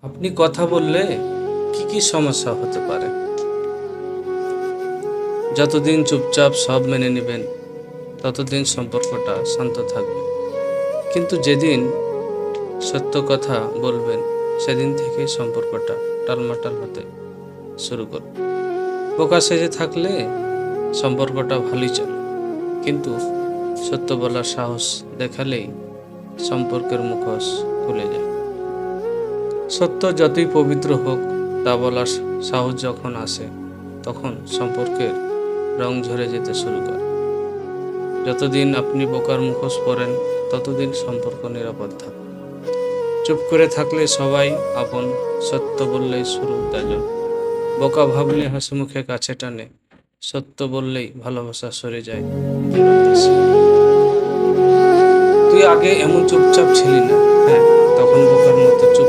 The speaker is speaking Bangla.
আপনি কথা বললে কি কি সমস্যা হতে পারে? যতদিন চুপচাপ সব মেনে নেবেন ততদিন সম্পর্কটা শান্ত থাকবে। কিন্তু যেদিন সত্য কথা বলবেন সেদিন থেকেই সম্পর্কটা টালমাটাল হতে শুরু করবে। বোকা সেজে থাকলে সম্পর্কটা ভালোই চলে, কিন্তু সত্য বলার সাহস দেখালেই সম্পর্কের মুখোশ খুলে যায়। সত্য যতই পবিত্র হোক, তা বলার সাহস যখন আসে তখন সম্পর্কের রং ঝরে যেতে শুরু করে। যতদিন আপনি বোকার মুখোশ পরেন ততদিন সম্পর্ক নিরাপদ থাকে। চুপ করে থাকলে সবাই আপন, সত্য বললেই শুরু তেজন। বোকা ভাবলে হাসি মুখে কাছে টানে, সত্য বললেই ভালোবাসা সরে যায় দূরদেশে। তুই আগে এমন চুপচাপ ছিলি না, হ্যাঁ, তখন বোকার মতো চুপ